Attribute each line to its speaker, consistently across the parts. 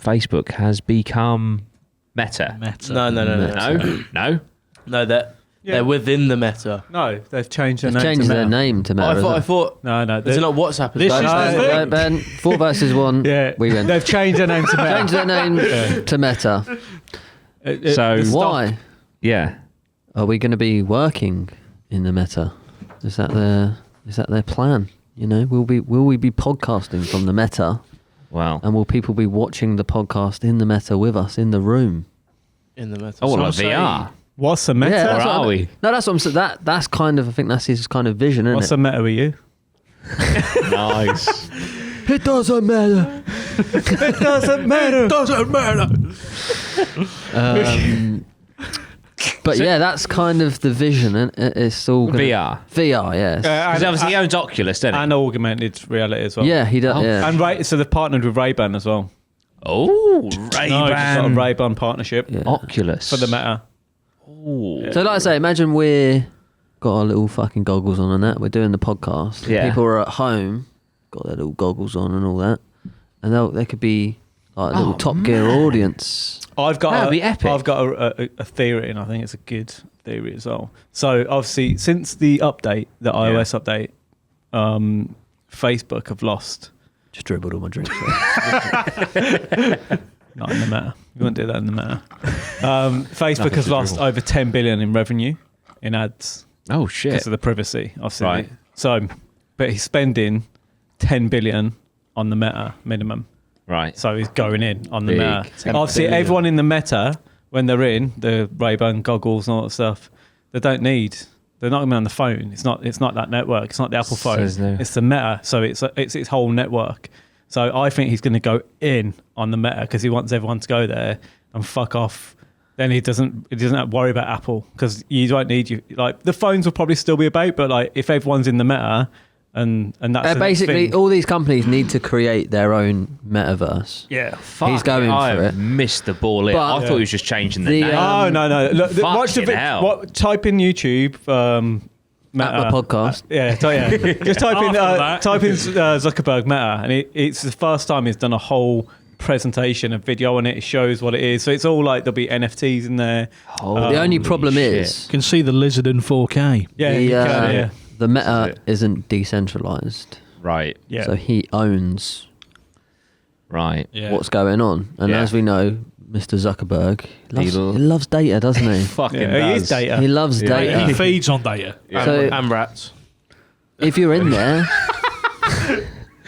Speaker 1: Facebook has become Meta.
Speaker 2: No, they're within the Meta.
Speaker 3: No, they've changed their
Speaker 4: They've
Speaker 3: name
Speaker 4: changed
Speaker 3: to
Speaker 4: their
Speaker 3: Meta.
Speaker 4: name to Meta.
Speaker 2: I thought.
Speaker 3: No.
Speaker 2: Is it not WhatsApp?
Speaker 3: This is the thing.
Speaker 4: Ben, 4 versus 1.
Speaker 3: Yeah,
Speaker 4: we win.
Speaker 3: They've changed their name to Meta.
Speaker 4: Changed their name to Meta.
Speaker 1: So
Speaker 4: why?
Speaker 1: Yeah.
Speaker 4: Are we going to be working in the Meta? Is that their plan? You know, will we be podcasting from the Meta?
Speaker 1: Wow.
Speaker 4: And will people be watching the podcast in the Meta with us in the room?
Speaker 2: In the Meta.
Speaker 1: Oh, well, like VR.
Speaker 3: What's the Meta?
Speaker 4: Yeah,
Speaker 1: or are we?
Speaker 4: No, that's what I'm saying. That's kind of, I think that's his kind of vision, isn't
Speaker 3: What's
Speaker 4: it?
Speaker 3: the Meta with you?
Speaker 1: Nice.
Speaker 4: It doesn't matter.
Speaker 3: It doesn't matter.
Speaker 2: It doesn't matter.
Speaker 4: But yeah, that's kind of the vision, and it's all
Speaker 1: VR.
Speaker 4: VR, yes.
Speaker 1: Because obviously he owns Oculus, doesn't he?
Speaker 3: And augmented reality as well.
Speaker 4: Yeah, he does.
Speaker 1: Oh.
Speaker 4: Yeah.
Speaker 3: And so they've partnered with Ray-Ban as well.
Speaker 1: Oh,
Speaker 3: Got a
Speaker 1: Ray-Ban.
Speaker 3: Ray-Ban partnership
Speaker 4: Yeah.
Speaker 1: Oculus.
Speaker 3: for the Meta.
Speaker 1: Ooh.
Speaker 4: So like I say, imagine we're got our little fucking goggles on and that. We're doing the podcast.
Speaker 1: Yeah.
Speaker 4: People are at home, got their little goggles on and all that, and they could be like a little Top Gear audience.
Speaker 1: That'd be epic.
Speaker 3: I've got a theory, and I think it's a good theory as well. So obviously, since the update, the iOS update, Facebook have lost.
Speaker 4: Just dribbled all my drinks.
Speaker 3: Not in the Meta. You wouldn't do that in the Meta. Facebook
Speaker 1: Nothing
Speaker 3: has
Speaker 1: to
Speaker 3: lost
Speaker 1: dribble.
Speaker 3: over 10 billion in revenue in ads
Speaker 1: Oh, shit.
Speaker 3: because of the privacy, obviously.
Speaker 1: Right.
Speaker 3: So, but he's spending 10 billion on the Meta minimum.
Speaker 1: Right.
Speaker 3: So he's going in on the
Speaker 1: Big.
Speaker 3: Meta.
Speaker 2: 10
Speaker 3: Obviously,
Speaker 2: billion.
Speaker 3: everyone in the Meta, when they're in the Ray-Ban goggles and all that stuff, they're not going to be on the phone. It's not that network. It's not the Apple phone.
Speaker 1: Says no.
Speaker 3: It's the Meta. So it's its whole network. So I think he's going to go in on the Meta because he wants everyone to go there and fuck off. Then he doesn't have to worry about Apple because you don't need you. Like the phones will probably still be about, but like if everyone's in the Meta and that's the
Speaker 4: Basically,
Speaker 3: thing.
Speaker 4: all these companies need to create their own metaverse.
Speaker 3: Yeah.
Speaker 1: Fuck,
Speaker 4: He's going
Speaker 1: I
Speaker 4: for
Speaker 1: have
Speaker 4: it.
Speaker 1: missed the ball here.
Speaker 4: But-
Speaker 1: I thought he was just changing the
Speaker 4: The,
Speaker 1: name.
Speaker 3: Oh no! Look, watch the
Speaker 1: Fucking hell.
Speaker 3: type in YouTube. Meta.
Speaker 4: APMA podcast.
Speaker 3: Just type in
Speaker 2: After that.
Speaker 3: Zuckerberg Meta, and it's the first time he's done a whole presentation of video on it. It shows what it is. So it's all like there'll be NFTs in there.
Speaker 4: The only problem
Speaker 1: shit.
Speaker 4: is
Speaker 5: You can see the lizard in 4K.
Speaker 3: Yeah,
Speaker 4: the,
Speaker 3: you can, yeah.
Speaker 4: the Meta
Speaker 1: That's it.
Speaker 4: isn't decentralized.
Speaker 1: Right.
Speaker 3: Yeah.
Speaker 4: So he owns
Speaker 1: Right.
Speaker 5: Yeah.
Speaker 4: what's going on. And
Speaker 1: Yeah.
Speaker 4: as we know, Mr. Zuckerberg he
Speaker 1: He
Speaker 4: loves data, doesn't he?
Speaker 1: Fucking
Speaker 3: Yeah, he is
Speaker 1: does.
Speaker 3: data.
Speaker 4: He loves
Speaker 1: Yeah.
Speaker 4: data.
Speaker 5: He feeds on data.
Speaker 1: Yeah.
Speaker 4: So-
Speaker 2: And rats.
Speaker 4: If you're in there,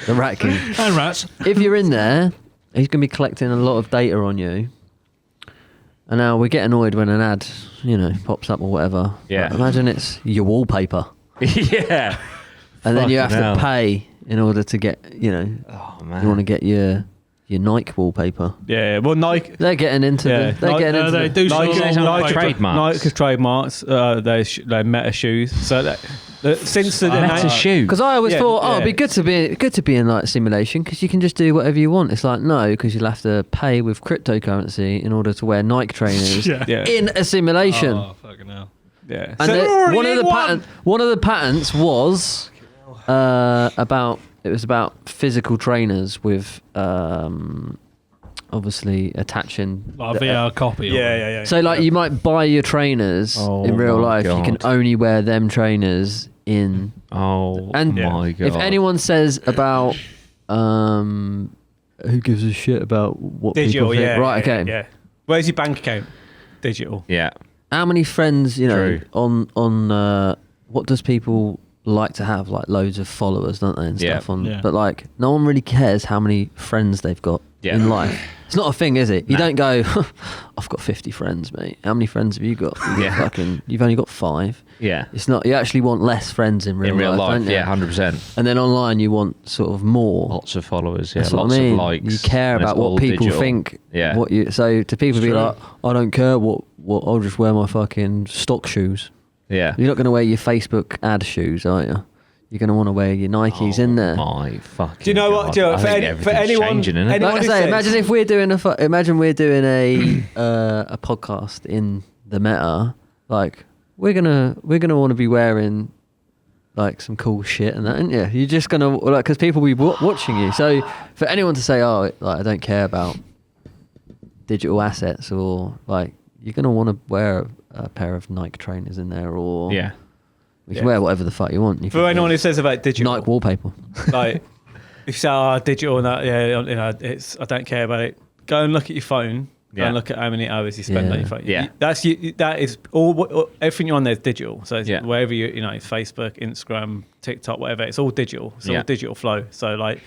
Speaker 4: the Rat King.
Speaker 5: And rats.
Speaker 4: If you're in there, he's going to be collecting a lot of data on you. And now we get annoyed when an ad, pops up or whatever.
Speaker 1: Yeah.
Speaker 4: But imagine it's your wallpaper,
Speaker 1: Yeah.
Speaker 4: and then you have
Speaker 1: Fucking hell.
Speaker 4: to pay in order to get,
Speaker 1: Oh,
Speaker 4: you
Speaker 1: man.
Speaker 4: want to get your Nike wallpaper.
Speaker 3: Yeah, well, Nike.
Speaker 4: They're getting into
Speaker 3: Yeah.
Speaker 4: they're getting into
Speaker 5: they
Speaker 4: the-
Speaker 5: do
Speaker 3: Nike,
Speaker 5: sort of
Speaker 1: Nike
Speaker 5: like
Speaker 1: trademarks.
Speaker 3: Nike's trademarks. They Meta shoes. So since the
Speaker 1: Meta shoe.
Speaker 4: Because I always
Speaker 3: Yeah,
Speaker 4: thought,
Speaker 3: yeah.
Speaker 4: it'd be good to be in like simulation because you can just do whatever you want. It's like no, because you'll have to pay with cryptocurrency in order to wear Nike trainers
Speaker 5: Yeah.
Speaker 3: Yeah.
Speaker 4: in a simulation.
Speaker 5: Oh, fucking hell.
Speaker 3: Yeah.
Speaker 4: And
Speaker 3: So-
Speaker 4: one of the patents was about physical trainers with obviously attaching.
Speaker 5: Like a VR copy. of it.
Speaker 3: yeah.
Speaker 4: So like you might buy your trainers
Speaker 1: Oh
Speaker 4: in real
Speaker 1: my
Speaker 4: life. You can
Speaker 1: God.
Speaker 4: only wear them trainers in.
Speaker 1: Oh
Speaker 4: And
Speaker 1: my god.
Speaker 4: If anyone says about who gives a shit about what
Speaker 3: Digital,
Speaker 4: people think,
Speaker 3: yeah.
Speaker 4: right?
Speaker 3: yeah,
Speaker 4: Okay.
Speaker 3: Yeah. Where's your bank account? Digital.
Speaker 1: Yeah.
Speaker 4: How many friends
Speaker 1: True.
Speaker 4: on what does people like to have, like loads of followers, don't they, and
Speaker 1: Yeah.
Speaker 4: stuff on?
Speaker 5: Yeah.
Speaker 4: But like no one really cares how many friends they've got
Speaker 1: Yeah.
Speaker 4: in life. It's not a thing, is it? You
Speaker 1: No.
Speaker 4: don't go, I've got 50 friends, mate. How many friends have you got?
Speaker 1: Yeah.
Speaker 4: You've only got 5.
Speaker 1: Yeah.
Speaker 4: It's not. You actually want less friends in real life, don't you?
Speaker 1: yeah, 100%.
Speaker 4: And then online, you want sort of more.
Speaker 1: Lots of followers, yeah,
Speaker 4: That's what
Speaker 1: lots
Speaker 4: I mean.
Speaker 1: of likes.
Speaker 4: You care
Speaker 1: and it's
Speaker 4: about what
Speaker 1: all
Speaker 4: people
Speaker 1: digital.
Speaker 4: think.
Speaker 1: Yeah.
Speaker 4: What you so to people
Speaker 5: It's
Speaker 4: be
Speaker 5: true.
Speaker 4: like, I don't care what I'll just wear my fucking stock shoes.
Speaker 1: Yeah.
Speaker 4: You're not going to wear your Facebook ad shoes, are you? You're going to want to wear your Nikes in there.
Speaker 1: My fucking.
Speaker 3: Do you know what,
Speaker 1: God.
Speaker 3: Joe?
Speaker 1: I
Speaker 3: For
Speaker 1: think
Speaker 3: any- for
Speaker 1: everything's
Speaker 3: anyone-
Speaker 1: changing, isn't it?
Speaker 3: anyone-
Speaker 4: Like I
Speaker 3: who
Speaker 4: say,
Speaker 3: says-
Speaker 4: imagine if we're doing a podcast in the Meta. Like we're gonna want to be wearing like some cool shit and that, aren't you? You're just gonna like because people will be watching you. So for anyone to say, oh, like I don't care about digital assets, or like you're gonna want to wear a pair of Nike trainers in there, or
Speaker 1: Yeah.
Speaker 4: you can wear whatever the fuck you want. You
Speaker 3: For
Speaker 4: can
Speaker 3: anyone who says about digital,
Speaker 4: Nike wallpaper.
Speaker 3: like if you say, "Oh, digital," and that, yeah, you know, I don't care about it. Go and look at your phone. Go
Speaker 1: Yeah.
Speaker 3: and look at how many hours you spend
Speaker 4: Yeah.
Speaker 3: on your phone.
Speaker 1: Yeah.
Speaker 3: That is all. Everything you're on there is digital. So it's
Speaker 1: Yeah.
Speaker 3: wherever you know, Facebook, Instagram, TikTok, whatever. It's all digital. It's
Speaker 1: Yeah.
Speaker 3: all digital flow. So like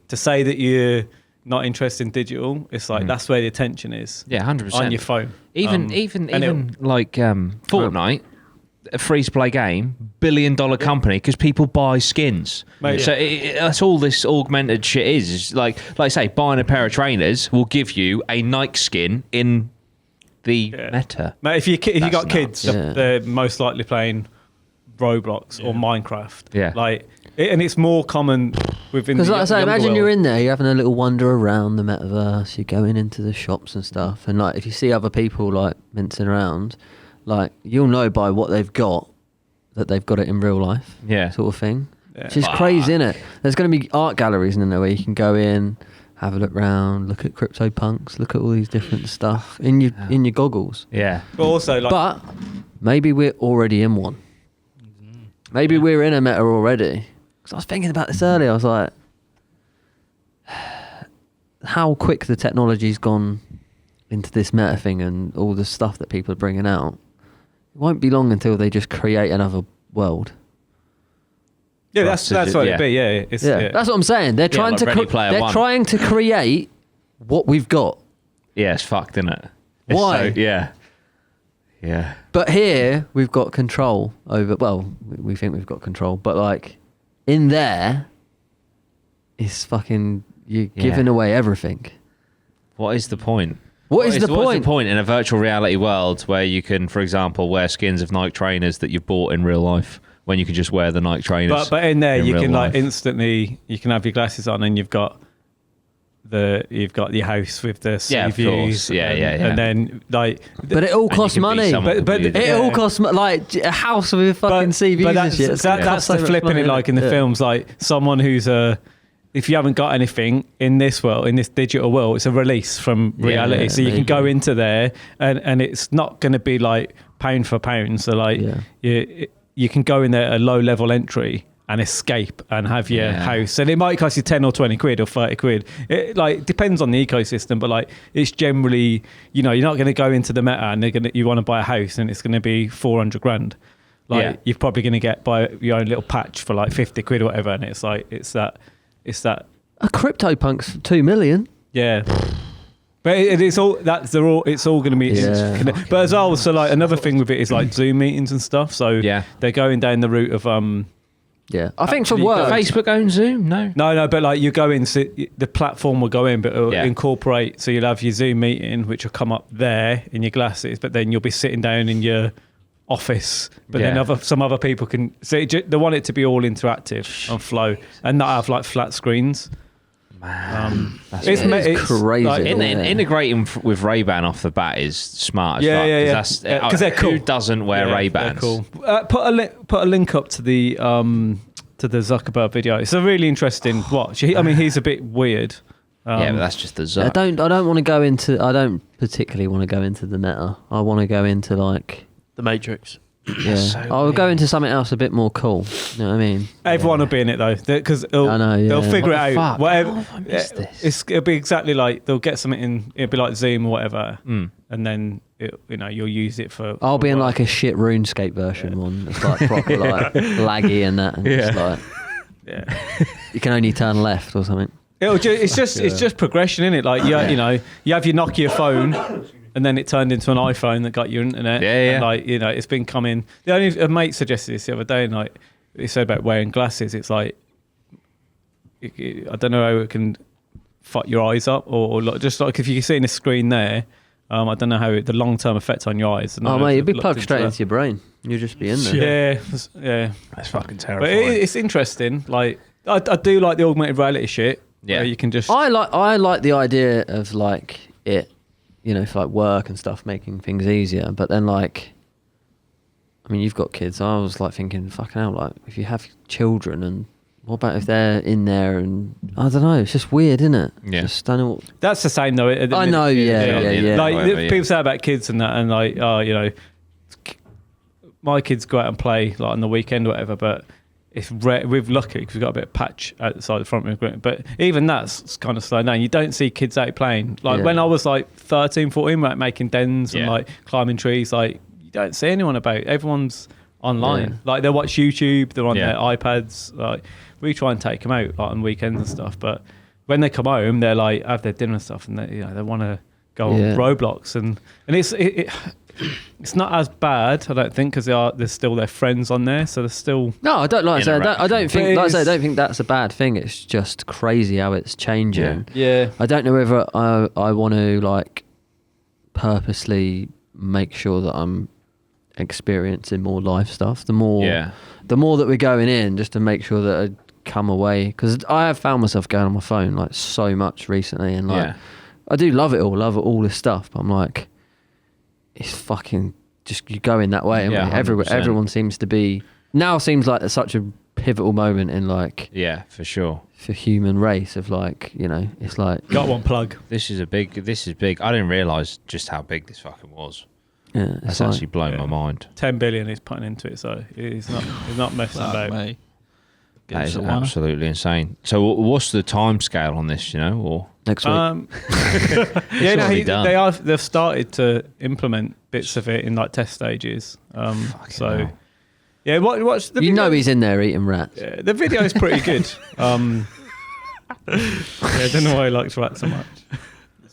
Speaker 3: to say that you're not interested in digital, it's like that's where the attention is.
Speaker 1: Yeah, 100%.
Speaker 3: On your phone.
Speaker 1: Even
Speaker 3: and
Speaker 1: like Fortnite, a free-to-play game, billion-dollar company because people buy skins.
Speaker 3: Mate,
Speaker 1: So that's all this augmented shit is like I say, buying a pair of trainers will give you a Nike skin in the meta.
Speaker 3: Mate, if you
Speaker 1: That's
Speaker 3: got
Speaker 1: nuts.
Speaker 3: kids,
Speaker 4: Yeah.
Speaker 3: they're most likely playing Roblox or Minecraft.
Speaker 1: Yeah.
Speaker 3: And it's more common within.
Speaker 4: Because
Speaker 3: the
Speaker 4: like I say,
Speaker 3: younger
Speaker 4: imagine
Speaker 3: world.
Speaker 4: you're in there, you're having a little wander around the metaverse, you're going into the shops and stuff, and like if you see other people like mincing around, like you'll know by what they've got that they've got it in real life,
Speaker 1: Yeah.
Speaker 4: sort of thing.
Speaker 3: Yeah.
Speaker 4: Which is crazy, isn't it? There's going to be art galleries in there where you can go in, have a look round, look at CryptoPunks, look at all these different stuff in your goggles.
Speaker 1: Yeah.
Speaker 3: But also, like,
Speaker 4: But maybe we're already in one. Maybe we're in a meta already. Because I was thinking about this earlier. I was like, how quick the technology's gone into this meta thing and all the stuff that people are bringing out. It won't be long until they just create another world.
Speaker 3: yeah,
Speaker 1: for
Speaker 3: that's
Speaker 1: us to
Speaker 3: that's
Speaker 1: do-
Speaker 3: what
Speaker 1: yeah.
Speaker 3: it'd be. Yeah, it's, yeah.
Speaker 4: That's what I'm saying. They're trying
Speaker 1: like
Speaker 4: to
Speaker 1: Ready Player One.
Speaker 4: trying to create what we've got.
Speaker 1: Yeah, it's fucked, isn't it? It's
Speaker 4: Why?
Speaker 1: yeah. Yeah.
Speaker 4: But here we've got control over. Well, we think we've got control, but like in there, it's fucking you're giving away everything.
Speaker 1: What is the point?
Speaker 4: What is the
Speaker 1: What's
Speaker 4: point?
Speaker 1: the point in a virtual reality world where you can, for example, wear skins of Nike trainers that you've bought in real life when you can just wear the Nike trainers?
Speaker 3: But in there, you
Speaker 1: real
Speaker 3: can like
Speaker 1: life?
Speaker 3: instantly you can have your glasses on and you've got your house with the sea
Speaker 1: Yeah, of
Speaker 3: views.
Speaker 1: course. Yeah,
Speaker 3: and,
Speaker 1: yeah.
Speaker 3: and then like.
Speaker 4: But it all
Speaker 1: And you
Speaker 4: costs
Speaker 1: can be
Speaker 4: money.
Speaker 1: someone
Speaker 3: But
Speaker 1: completely
Speaker 3: it
Speaker 4: It all
Speaker 3: Yeah.
Speaker 4: costs like a house with fucking CVs and
Speaker 3: that's,
Speaker 4: shit. It's
Speaker 3: that,
Speaker 4: gonna
Speaker 3: that's
Speaker 4: cost so
Speaker 3: the
Speaker 4: much
Speaker 3: flipping
Speaker 4: money,
Speaker 3: it like in the
Speaker 4: yeah.
Speaker 3: films. Like someone who's if you haven't got anything in this world, in this digital world, it's a release from reality.
Speaker 4: Yeah,
Speaker 3: so you can
Speaker 4: maybe.
Speaker 3: go into there and it's not going to be like pound for pound. So like you can go in there at a low level entry and escape and have your house, and it might cost you 10 or 20 quid or 30 quid. It like depends on the ecosystem, but like it's generally, you know, you're not going to go into the meta and you want to buy a house and it's going to be 400 grand. Like you're probably going to buy your own little patch for like 50 quid or whatever, and it's that
Speaker 4: A CryptoPunk's 2 million.
Speaker 3: yeah. But it's all it's all going to be
Speaker 4: Yeah.
Speaker 3: connected. But as well, so like another thing with it is like Zoom meetings and stuff. So they're going down the route of
Speaker 4: Yeah, I think for
Speaker 3: Actually,
Speaker 4: work.
Speaker 1: Facebook owns Zoom? No.
Speaker 3: but like you go in, so the platform will go in, but it'll incorporate. So you'll have your Zoom meeting, which will come up there in your glasses, but then you'll be sitting down in your office. But then some other people can. So they want it to be all interactive and flow, and not have like flat screens.
Speaker 1: That's
Speaker 4: It's crazy.
Speaker 3: like-
Speaker 1: integrating with Ray-Ban off the bat is smart as
Speaker 3: Yeah,
Speaker 1: fuck.
Speaker 3: yeah. Because they're cool.
Speaker 1: Who doesn't wear
Speaker 3: Yeah,
Speaker 1: Ray-Bans?
Speaker 3: they're cool. Put a link up to the Zuckerberg video. It's a really interesting watch. I mean, he's a bit weird.
Speaker 1: Yeah, but that's just the
Speaker 4: I
Speaker 1: Zuck.
Speaker 4: don't want to go into. I don't particularly want to go into the meta. I want to go into like.
Speaker 2: The Matrix.
Speaker 4: Yeah,
Speaker 1: so
Speaker 4: I'll go into something else a bit more cool. You know what I mean?
Speaker 3: Everyone will be in it though, because
Speaker 4: I know, yeah.
Speaker 3: they'll figure
Speaker 1: What the
Speaker 3: it out.
Speaker 1: fuck?
Speaker 3: Whatever,
Speaker 1: How have I missed this?
Speaker 3: it'll be exactly like they'll get something in. It'll be like Zoom or whatever, and then you'll use it for.
Speaker 4: I'll be in
Speaker 3: work.
Speaker 4: like a shit RuneScape version one. It's like proper like laggy and that, and just like you can only turn left or something.
Speaker 3: It's just progression, isn't it? Like you know, you have your Nokia phone. And then it turned into an iPhone that got your internet.
Speaker 1: Yeah.
Speaker 3: And like, you know, it's been coming. A mate suggested this the other day, and like he said about wearing glasses. It's like I don't know how it can fuck your eyes up, or like, just like if you're seeing a screen there. I don't know how the long term effect on your eyes.
Speaker 4: Oh mate, you'd be plugged straight into your brain. You'd just be in there.
Speaker 3: Yeah.
Speaker 5: That's fucking
Speaker 3: But
Speaker 5: terrifying.
Speaker 3: it's interesting. Like I do like the augmented reality shit.
Speaker 1: Yeah.
Speaker 3: Where you can just.
Speaker 4: I like the idea of like it, you know, for like work and stuff, making things easier. But then like, I mean, you've got kids. I was like thinking, fucking hell, like if you have children and what about if they're in there and I don't know? It's just weird, isn't it?
Speaker 1: Yeah.
Speaker 4: Just don't know. What,
Speaker 3: That's the same though.
Speaker 4: I know, yeah.
Speaker 3: Like
Speaker 1: Whatever, yeah.
Speaker 3: people say about kids and that, and like, oh, you know, my kids go out and play like on the weekend or whatever, but it's rare. We're lucky because we've got a bit of patch outside the front room. But even that's kind of slowed down. You don't see kids out playing. Like when I was like 13, 14, like making dens and like climbing trees, like you don't see anyone about. Everyone's online.
Speaker 4: Yeah.
Speaker 3: Like they watch YouTube, they're on their iPads. Like we try and take them out like, on weekends and stuff, but when they come home, they're like have their dinner and stuff, and they want to go on Roblox, and it's not as bad, I don't think, because there's still their friends on there, so there's still.
Speaker 4: No, I don't like. I don't think.
Speaker 3: But
Speaker 4: Like I say, I don't think that's a bad thing. It's just crazy how it's changing.
Speaker 3: Yeah.
Speaker 4: I don't know whether I want to like purposely make sure that I'm experiencing more live stuff. The more that we're going in, just to make sure that I come away, because I have found myself going on my phone like so much recently, and like I do love it all this stuff, but I'm like, it's fucking just you go in that way.
Speaker 1: Yeah,
Speaker 4: everyone seems to be now. Seems like such a pivotal moment in like
Speaker 1: for sure
Speaker 4: for human race of like, you know, it's like
Speaker 3: Got one plug.
Speaker 1: This is big. I didn't realise just how big this fucking was.
Speaker 4: yeah,
Speaker 1: That's
Speaker 4: it's like,
Speaker 1: actually blown my mind.
Speaker 3: 10 billion he's putting into it, so he's not messing about.
Speaker 5: Mate.
Speaker 1: That is absolutely insane. So what's the time scale on this, you know, or
Speaker 4: next week.
Speaker 3: Yeah, no,
Speaker 1: already done.
Speaker 3: they've started to implement bits of it in like test stages. So
Speaker 1: hell.
Speaker 3: yeah, watch the
Speaker 4: You
Speaker 3: video.
Speaker 4: know he's in there eating rats.
Speaker 3: Yeah, the video is pretty good. Yeah, I don't know why he likes rats so much.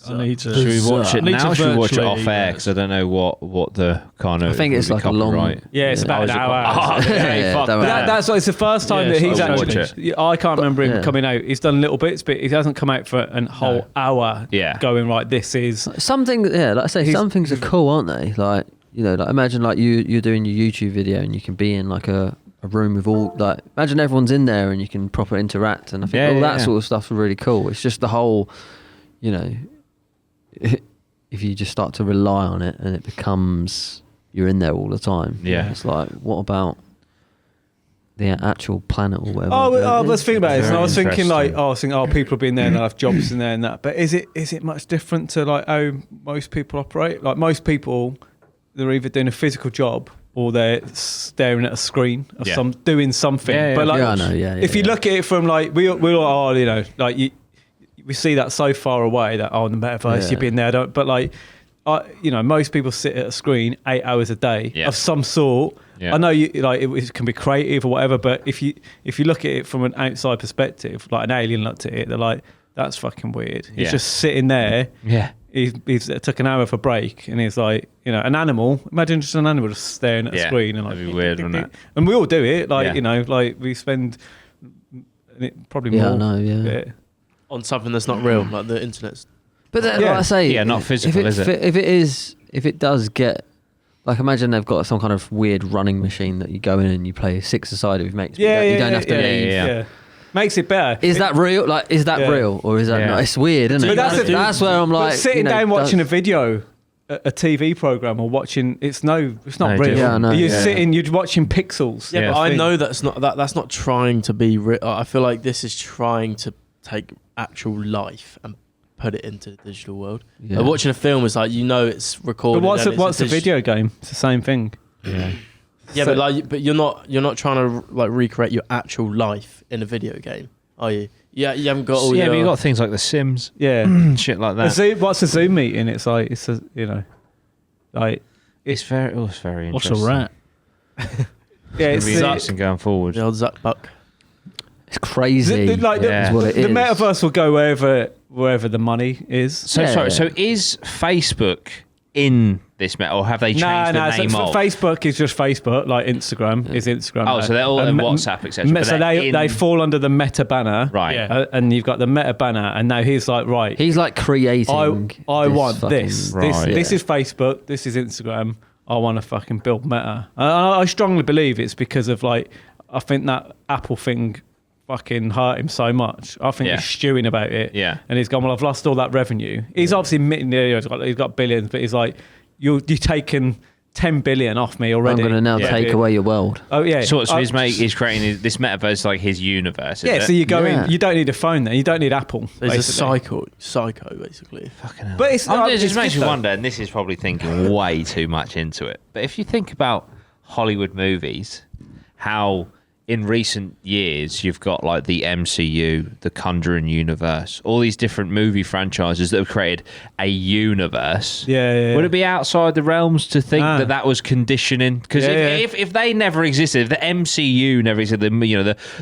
Speaker 5: I need to.
Speaker 1: should we watch it
Speaker 5: Need to
Speaker 1: now? Should we watch it
Speaker 5: virtually,
Speaker 1: off air? Because I don't know what the kind of.
Speaker 4: I think it's
Speaker 1: would
Speaker 4: like
Speaker 1: be
Speaker 4: a long.
Speaker 1: copyright.
Speaker 3: Yeah, it's about an hour.
Speaker 4: Yeah,
Speaker 3: Fuck
Speaker 4: don't
Speaker 3: that.
Speaker 4: worry.
Speaker 3: That's why it's the first time
Speaker 5: Yeah,
Speaker 3: that he's
Speaker 5: so
Speaker 1: I'll watch
Speaker 3: actually. I can't remember him coming out. He's done little bits, but he hasn't come out for a whole hour.
Speaker 1: Yeah.
Speaker 3: Going right. This is.
Speaker 4: Something, yeah, like I say, some things are cool, aren't they? Like, you know, like imagine like you're doing your YouTube video and you can be in like a room with all, like, imagine everyone's in there and you can proper interact, and I think all that sort of stuff's really cool. It's just the whole, you know, if you just start to rely on it and it becomes you're in there all the time.
Speaker 1: Yeah.
Speaker 4: It's like, what about the actual planet or whatever?
Speaker 3: I was thinking about it, and I was thinking like,
Speaker 1: interesting.
Speaker 3: people being there and they'll have jobs in there and that. But is it much different to like how most people operate? Like most people, they're either doing a physical job or they're staring at a screen of doing something.
Speaker 1: Yeah, yeah.
Speaker 3: But like,
Speaker 4: Yeah, I know, yeah,
Speaker 3: if you look at it from like we all are, you know, like we see that so far away that in the metaverse you've been there. But like, you know, most people sit at a screen 8 hours a day of some sort.
Speaker 1: Yeah.
Speaker 3: I know you like it can be creative or whatever, but if you look at it from an outside perspective, like an alien looked at it, they're like, that's fucking weird. He's just sitting there.
Speaker 1: Yeah.
Speaker 3: He's took an hour for break, and he's like, you know, an animal. Imagine just an animal just staring at a screen, and like,
Speaker 1: that'd be weird, wouldn't it?
Speaker 3: And we all do it, like you know, like we spend probably more.
Speaker 4: I know, yeah.
Speaker 2: On something that's not real, like the internet's.
Speaker 4: But then, like I say,
Speaker 1: not physical, is it?
Speaker 4: If it does get, like, imagine they've got some kind of weird running machine that you go in and you play six-a-side with mates. But you don't have to leave.
Speaker 3: Yeah. Makes it better.
Speaker 4: Is that real? Like, is that real, or is that not? It's weird, isn't it?
Speaker 3: But
Speaker 4: That's where I'm like,
Speaker 3: sitting
Speaker 4: you know,
Speaker 3: down watching a video, a TV program, or watching it's not real.
Speaker 4: Yeah, I know.
Speaker 3: You're watching pixels.
Speaker 2: Yeah, but I know that's not trying to be. I feel like this is trying to take actual life and put it into the digital world.
Speaker 4: Yeah.
Speaker 2: Like watching a film is like, you know, it's recorded.
Speaker 3: But what's the video game? It's the same thing.
Speaker 1: Yeah.
Speaker 2: Yeah, but you're not trying to like recreate your actual life in a video game, are you? Yeah, you haven't got all.
Speaker 1: But you got things like The Sims, shit like that.
Speaker 3: What's a Zoom meeting? It's like it's a, you know, like
Speaker 1: It's very interesting.
Speaker 5: What's a rat?
Speaker 3: yeah,
Speaker 1: It's
Speaker 3: it's
Speaker 1: be interesting going forward.
Speaker 2: the old Zuck Buck.
Speaker 4: It's crazy.
Speaker 3: the
Speaker 4: is what it
Speaker 3: the
Speaker 4: is.
Speaker 3: metaverse will go wherever the money is.
Speaker 1: So
Speaker 4: Yeah,
Speaker 1: sorry.
Speaker 4: yeah.
Speaker 1: So is Facebook in this meta, or have they changed the name
Speaker 3: so
Speaker 1: of?
Speaker 3: Facebook is just Facebook, like Instagram is Instagram.
Speaker 1: Oh, so they're all in WhatsApp, etc.
Speaker 3: So they fall under the Meta banner,
Speaker 1: Right.
Speaker 5: Yeah.
Speaker 3: And you've got the Meta banner, and now he's like, right,
Speaker 4: He's like creating.
Speaker 3: I
Speaker 4: this
Speaker 3: want
Speaker 4: fucking-
Speaker 3: this.
Speaker 1: Right.
Speaker 3: This is Facebook. This is Instagram. I want to fucking build Meta. I strongly believe it's because of like, I think that Apple thing fucking hurt him so much. I think he's stewing about it.
Speaker 1: Yeah.
Speaker 3: And he's gone, well, I've lost all that revenue. He's obviously admitting he's got billions, but he's like, you're taking 10 billion off me already.
Speaker 4: I'm going to now
Speaker 1: Yeah.
Speaker 4: take away your world.
Speaker 3: Oh yeah.
Speaker 1: So his mate is creating this metaverse like his universe.
Speaker 3: Yeah,
Speaker 1: Is
Speaker 3: so
Speaker 1: it?
Speaker 3: you go
Speaker 4: Yeah.
Speaker 3: in. You don't need a phone then. You don't need Apple.
Speaker 2: There's a
Speaker 3: basically.
Speaker 2: psycho, basically.
Speaker 1: Fucking hell.
Speaker 3: But it's
Speaker 1: it
Speaker 3: it's
Speaker 1: just makes
Speaker 3: good
Speaker 1: you
Speaker 3: though.
Speaker 1: wonder, and this is probably thinking way too much into it. But if you think about Hollywood movies, how in recent years you've got like the MCU, the Conjuring universe, all these different movie franchises that have created a universe.
Speaker 3: Yeah.
Speaker 1: Would it be outside the realms to think
Speaker 3: Ah.
Speaker 1: that was conditioning? Because
Speaker 3: Yeah,
Speaker 1: if they never existed, if the MCU never existed,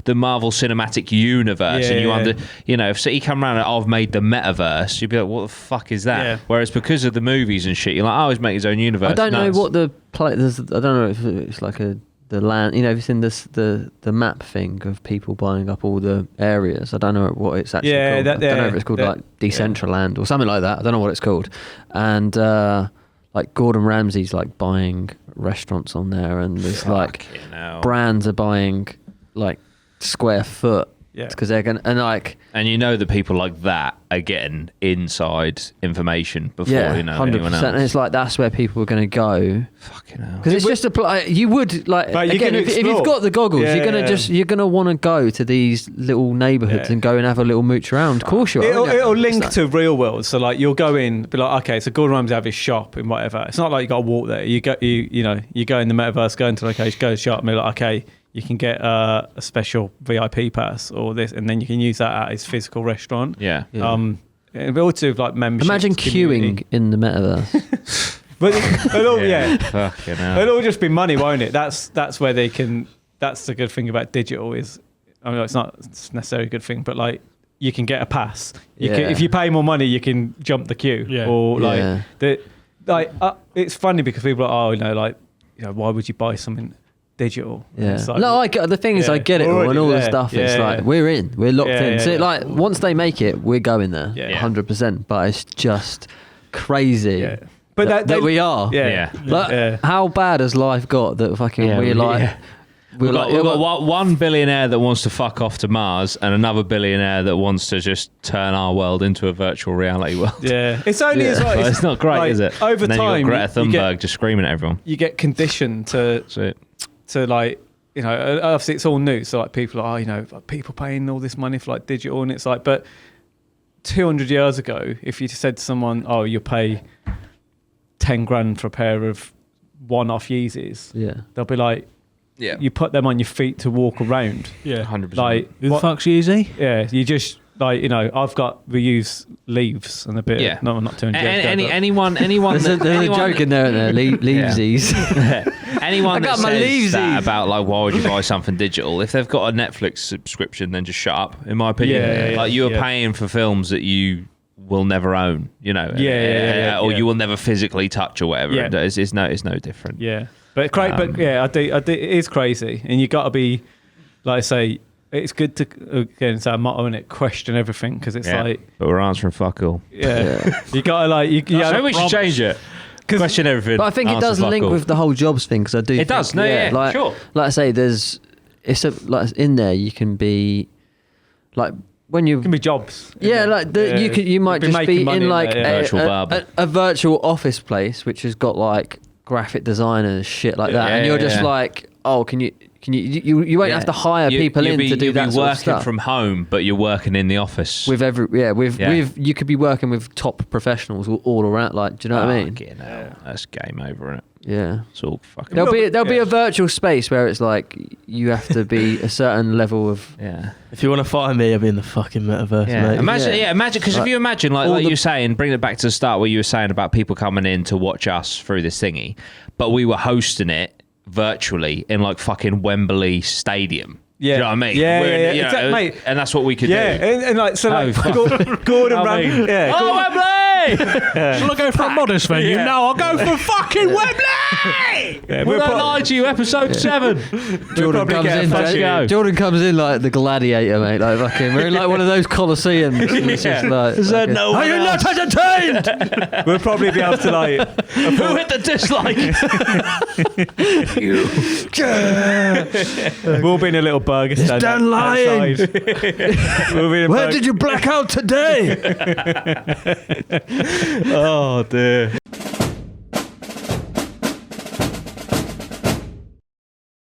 Speaker 1: the Marvel Cinematic Universe,
Speaker 3: Yeah,
Speaker 1: and
Speaker 3: yeah.
Speaker 1: if City come around and I've made the metaverse, you'd be like, what the fuck is that?
Speaker 3: Yeah.
Speaker 1: Whereas because of the movies and shit, you're like, oh, he's making his own universe.
Speaker 4: I don't know
Speaker 1: Nuts.
Speaker 4: what the play. I don't know if it's like the land. You know, if it's in the map thing of people buying up all the areas. I don't know what it's actually
Speaker 3: Yeah,
Speaker 4: called.
Speaker 3: that-
Speaker 4: I don't know
Speaker 3: yeah,
Speaker 4: if it's called
Speaker 3: that-
Speaker 4: like Decentraland or something like that. I don't know what it's called. And like Gordon Ramsay's like buying restaurants on there, and there's like
Speaker 1: Fucking hell.
Speaker 4: brands are buying like square foot.
Speaker 3: Yeah.
Speaker 4: Because they're gonna and like
Speaker 1: And you know that people like that are getting inside information before
Speaker 4: yeah,
Speaker 1: anyone else.
Speaker 4: and it's like that's where people are going to go.
Speaker 1: Fucking hell.
Speaker 4: Because it's just you would like
Speaker 3: But you're
Speaker 4: again
Speaker 3: gonna
Speaker 4: if you've
Speaker 3: explore.
Speaker 4: got the goggles,
Speaker 3: Yeah,
Speaker 4: you're gonna want to go to these little neighbourhoods
Speaker 3: Yeah.
Speaker 4: and go and have a little mooch around. Of course you are.
Speaker 3: It'll,
Speaker 4: aren't you?
Speaker 3: it'll link
Speaker 4: It's
Speaker 3: to real world. So like you'll go in, be like, okay, so Gordon Ramsay have his shop and whatever. It's not like you got to walk there. You go, you go in the metaverse, go into the location, go to the shop, and be like, okay, you can get a special VIP pass or this, and then you can use that at his physical restaurant.
Speaker 1: Yeah.
Speaker 4: Yeah.
Speaker 3: It'll be all to do with like membership.
Speaker 4: Imagine queuing in the metaverse.
Speaker 3: But it'll, yeah.
Speaker 1: Fucking hell.
Speaker 3: It'll all just be money, won't it? That's where they can. That's the good thing about digital is, I mean, it's not necessarily a good thing, but like you can get a pass. You can,
Speaker 4: Yeah.
Speaker 3: if you pay more money, you can jump the queue.
Speaker 5: Yeah.
Speaker 3: Or like
Speaker 4: Yeah.
Speaker 3: it's funny because people are, why would you buy something digital?
Speaker 4: Yeah.
Speaker 3: It's like,
Speaker 4: No, the thing is,
Speaker 3: yeah,
Speaker 4: I get it
Speaker 3: we're
Speaker 4: all and
Speaker 3: already
Speaker 4: all the
Speaker 3: there.
Speaker 4: stuff. It's
Speaker 3: Yeah,
Speaker 4: like
Speaker 3: yeah.
Speaker 4: we're locked
Speaker 3: Yeah,
Speaker 4: in.
Speaker 3: yeah,
Speaker 4: So
Speaker 3: yeah.
Speaker 4: like once they make it, we're going there,
Speaker 3: Yeah.
Speaker 4: 100%. But it's just crazy.
Speaker 3: yeah. But
Speaker 4: that we are.
Speaker 3: Yeah.
Speaker 1: Yeah.
Speaker 4: Like,
Speaker 3: Yeah.
Speaker 4: how bad has life got that fucking
Speaker 1: Yeah,
Speaker 4: we're like.
Speaker 1: yeah.
Speaker 4: We're
Speaker 1: We've got one billionaire that wants to fuck off to Mars and another billionaire that wants to just turn our world into a virtual reality world.
Speaker 3: Yeah. It's only
Speaker 4: Yeah.
Speaker 3: as well.
Speaker 1: Well, it's not great,
Speaker 3: like,
Speaker 1: is it?
Speaker 3: Over
Speaker 1: and then
Speaker 3: time,
Speaker 1: you've got Greta
Speaker 3: you
Speaker 1: Thunberg
Speaker 3: get,
Speaker 1: just screaming at everyone.
Speaker 3: you get conditioned to
Speaker 1: That's it.
Speaker 3: like, obviously it's all new. So like people are, like people paying all this money for like digital, and it's like, but 200 years ago, if you said to someone, oh, you'll pay 10 grand for a pair of one-off Yeezys,
Speaker 4: Yeah.
Speaker 3: they'll be like,
Speaker 1: Yeah.
Speaker 3: you put them on your feet to walk around.
Speaker 5: Yeah.
Speaker 1: 100%.
Speaker 3: Like,
Speaker 5: Who the
Speaker 3: what-
Speaker 5: fuck's easy?
Speaker 3: yeah, you just like, we use leaves and a bit.
Speaker 1: Yeah.
Speaker 3: No, I'm not doing
Speaker 1: anyone
Speaker 4: There's a joke in there, isn't there? Leavesies.
Speaker 1: Anyone
Speaker 4: I got
Speaker 1: that
Speaker 4: my
Speaker 1: says
Speaker 4: leavesies.
Speaker 1: that about like why would you buy something digital if they've got a Netflix subscription, then just shut up. In my opinion,
Speaker 3: Yeah,
Speaker 1: like you are
Speaker 3: yeah.
Speaker 1: paying for films that you will never own, or
Speaker 3: Yeah.
Speaker 1: you will never physically touch or whatever.
Speaker 3: Yeah.
Speaker 1: It's no different.
Speaker 3: Yeah, but but yeah, I do. It is crazy, and you got to be, like I say, it's good to again. It's our motto, and it question everything because it's
Speaker 1: Yeah.
Speaker 3: like,
Speaker 1: But we're answering fuck all.
Speaker 3: yeah, you got to like, you
Speaker 1: Maybe we should change it. Question everything.
Speaker 4: But I think it
Speaker 1: answer
Speaker 4: does
Speaker 1: fuck
Speaker 4: link
Speaker 1: all.
Speaker 4: with the whole jobs thing because I do.
Speaker 1: It does. No, yeah,
Speaker 4: like,
Speaker 1: sure.
Speaker 4: Like I say, like in there you can be, like when you
Speaker 3: It can be jobs.
Speaker 4: yeah, like you might just
Speaker 3: making
Speaker 4: be
Speaker 3: money
Speaker 4: in like
Speaker 3: there, yeah.
Speaker 1: Virtual barber.
Speaker 4: a virtual office place which has got like graphic designers shit like that,
Speaker 1: Yeah,
Speaker 4: and you're
Speaker 1: yeah,
Speaker 4: just
Speaker 1: yeah.
Speaker 4: like, oh, you won't have to hire people in to do
Speaker 1: you'll
Speaker 4: that
Speaker 1: be
Speaker 4: sort of
Speaker 1: working
Speaker 4: stuff.
Speaker 1: from home, but you're working in the office.
Speaker 4: With you could be working with top professionals all around. Like, do you know what I mean?
Speaker 1: Fucking hell. That's game over, isn't it?
Speaker 4: Yeah.
Speaker 1: It's all fucking.
Speaker 4: There'll be a virtual space where it's like you have to be a certain level of.
Speaker 1: Yeah.
Speaker 2: If you want to find me, I'll be in the fucking metaverse, mate.
Speaker 1: Imagine, because if you imagine, like
Speaker 4: all
Speaker 1: you were saying, bring it back to the start where you were saying about people coming in to watch us through this thingy, but we were hosting it virtually in like fucking Wembley Stadium.
Speaker 3: Yeah.
Speaker 1: Do you know what I mean?
Speaker 3: Yeah,
Speaker 1: We're in-
Speaker 3: yeah,
Speaker 1: you know,
Speaker 3: exactly, mate.
Speaker 1: And that's what we could
Speaker 3: Yeah,
Speaker 1: do.
Speaker 3: and like so, like
Speaker 1: Oh,
Speaker 3: Gordon
Speaker 1: I
Speaker 3: Ramsay.
Speaker 1: mean-
Speaker 3: Yeah,
Speaker 1: Oh, Wembley!
Speaker 5: Shall I go for a modest venue?
Speaker 3: Yeah.
Speaker 5: No, I'll go for fucking Wembley!
Speaker 3: yeah,
Speaker 1: We
Speaker 3: we'll
Speaker 1: don't
Speaker 3: pro-
Speaker 1: lie to you, episode 7.
Speaker 4: Jordan
Speaker 3: probably
Speaker 4: comes
Speaker 3: get a
Speaker 4: in.
Speaker 3: fucking-
Speaker 1: go.
Speaker 4: Jordan comes in like the gladiator, mate. Like fucking, we're in like one of those Colosseums. And it's just like,
Speaker 1: Is there
Speaker 4: fucking,
Speaker 1: no
Speaker 4: are
Speaker 1: one
Speaker 4: you
Speaker 1: else?
Speaker 4: not entertained?
Speaker 3: we'll probably be able to like.
Speaker 1: Who hit the dislike?
Speaker 3: We'll be in a little burger stand.
Speaker 4: Dan lying.
Speaker 3: outside. We'll be in a
Speaker 4: Where
Speaker 3: burger-
Speaker 4: did you black out today?
Speaker 1: Oh dear.